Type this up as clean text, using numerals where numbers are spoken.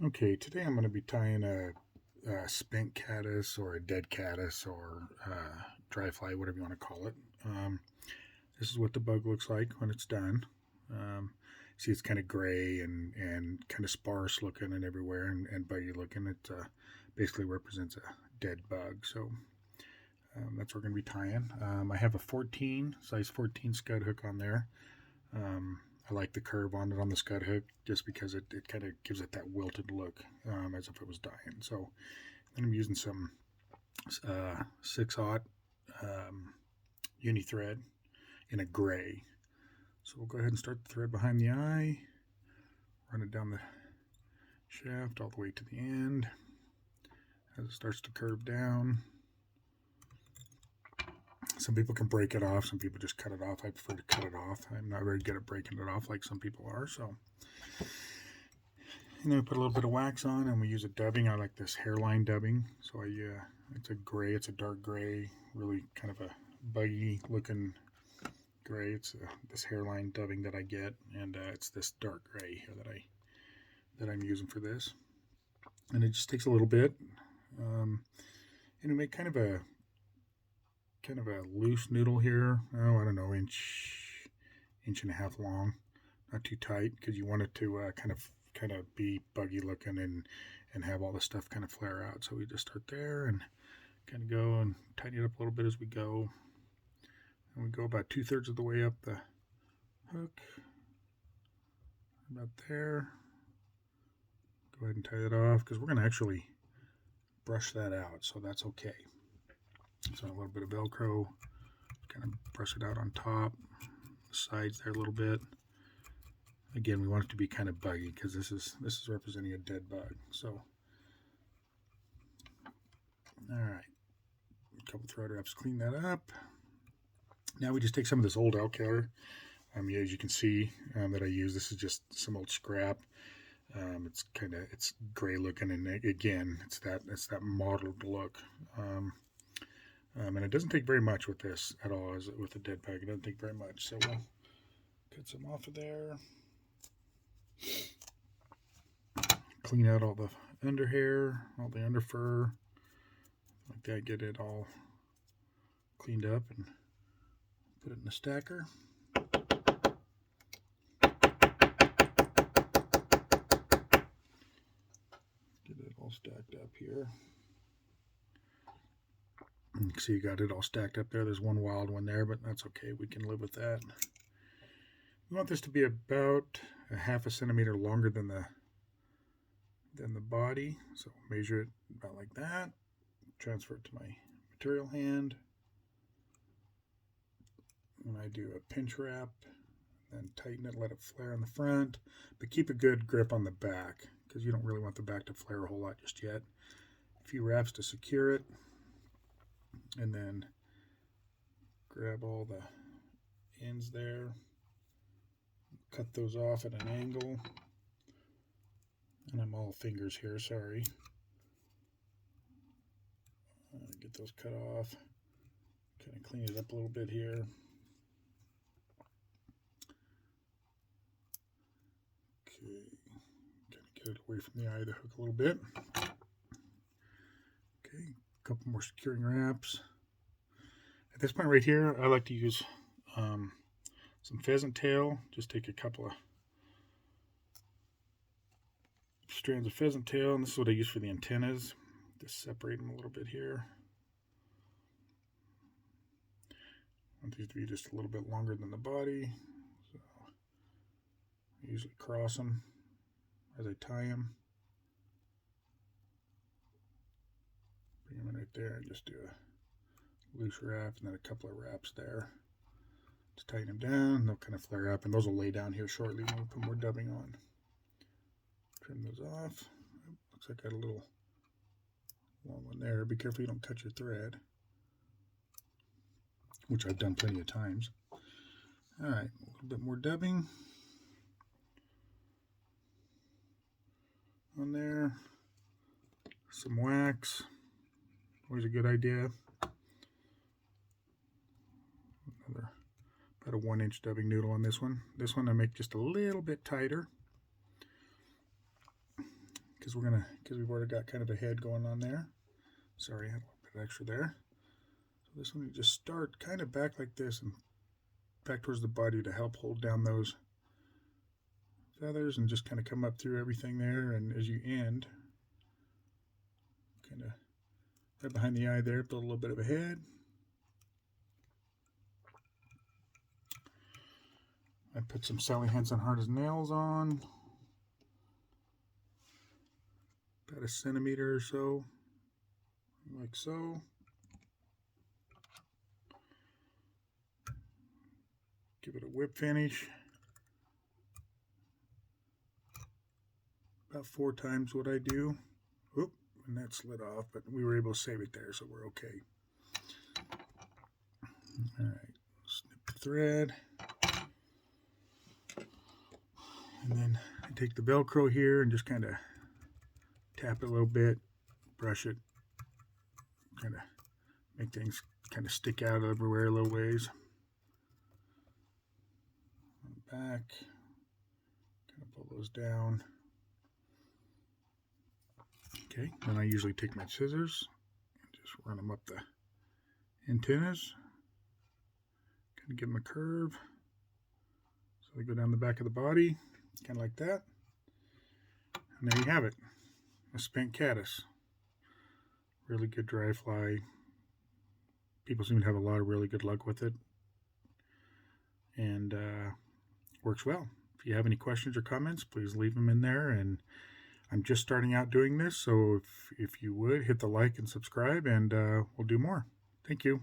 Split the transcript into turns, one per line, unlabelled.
Okay, today I'm going to be tying a spent caddis or a dead caddis or dry fly, whatever you want to call it. This is what the bug looks like when it's done. Um, See, it's kind of gray and kind of sparse looking and everywhere and buggy looking. It basically represents a dead bug. So that's what we're going to be tying. I have a size 14 scud hook on there. I like the curve on it on the scud hook just because it kind of gives it that wilted look as if it was dying. So then I'm using some 6/0 uni thread in a gray. So we'll go ahead and start the thread behind the eye, run it down the shaft all the way to the end as it starts to curve down. Some people can break it off, some people just cut it off. I prefer to cut it off. I'm not very good at breaking it off like some people are. So, and then we put a little bit of wax on and we use a dubbing. I like this hairline dubbing. So it's a gray, it's a dark gray, really kind of a buggy looking gray. It's this hairline dubbing that I get, and it's this dark gray here that I'm using for this. And it just takes a little bit, and we make kind of a loose noodle here. Oh, I don't know, inch and a half long, not too tight because you want it to kind of be buggy looking and have all the stuff kind of flare out. So we just start there and kind of go and tighten it up a little bit as we go. And we go about 2/3 of the way up the hook, about there. Go ahead and tie it off because we're going to actually brush that out, so that's okay. So a little bit of Velcro, kind of brush it out on top, the sides there a little bit. Again, we want it to be kind of buggy because this is representing a dead bug. So, all right, a couple thread wraps, clean that up. Now we just take some of this old elk hair. As you can see that I use, this is just some old scrap. It's gray looking, and again, it's that mottled look. And it doesn't take very much with this at all, as with a dead bug. It doesn't take very much. So we'll cut some off of there. Clean out all the under hair, all the under fur, like that. Get it all cleaned up and put it in the stacker. Get it all stacked up here. You can see you got it all stacked up there. There's one wild one there, but that's okay. We can live with that. We want this to be about a 1/2 centimeter longer than the body. So measure it about like that. Transfer it to my material hand. And I do a pinch wrap, then tighten it, let it flare on the front, but keep a good grip on the back because you don't really want the back to flare a whole lot just yet. A few wraps to secure it, and then grab all the ends there, cut those off at an angle, and I'm all fingers here, sorry. Get those cut off, kind of clean it up a little bit here. Okay, kind of get it away from the eye of the hook a little bit. Okay, a couple more securing wraps. At this point right here, I like to use some pheasant tail. Just take a couple of strands of pheasant tail, and this is what I use for the antennas. Just separate them a little bit here. I want these to be just a little bit longer than the body, so I usually cross them as I tie them. Bring them in right there and just do a loose wrap and then a couple of wraps there to tighten them down. They'll kind of flare up, and those will lay down here shortly when we put more dubbing on. Trim those off. Looks like I got a little long one there. Be careful you don't cut your thread, which I've done plenty of times. All right, a little bit more dubbing on there. Some wax, always a good idea. About a 1-inch dubbing noodle on this one. This one I make just a little bit tighter. because we've already got kind of a head going on there. Sorry, I had a little bit extra there. So this one, you just start kind of back like this and back towards the body to help hold down those feathers, and just kind of come up through everything there. And as you end, kind of right behind the eye there, build a little bit of a head. I put some Sally Hansen hard as nails on, about 1 centimeter or so, like so. Give it a whip finish. About 4 times what I do. Oop, and that slid off, but we were able to save it there, so we're okay. Alright, snip the thread. And then I take the Velcro here and just kind of tap it a little bit, brush it, kind of make things kind of stick out everywhere a little ways. Back, kind of pull those down. Okay, then I usually take my scissors and just run them up the antennas, kind of give them a curve so they go down the back of the body, kind of like that. And there you have it, a spent caddis. Really good dry fly. People seem to have a lot of really good luck with it, and works well. If you have any questions or comments, please leave them in there. And I'm just starting out doing this, so if you would, hit the like and subscribe, and we'll do more. Thank you.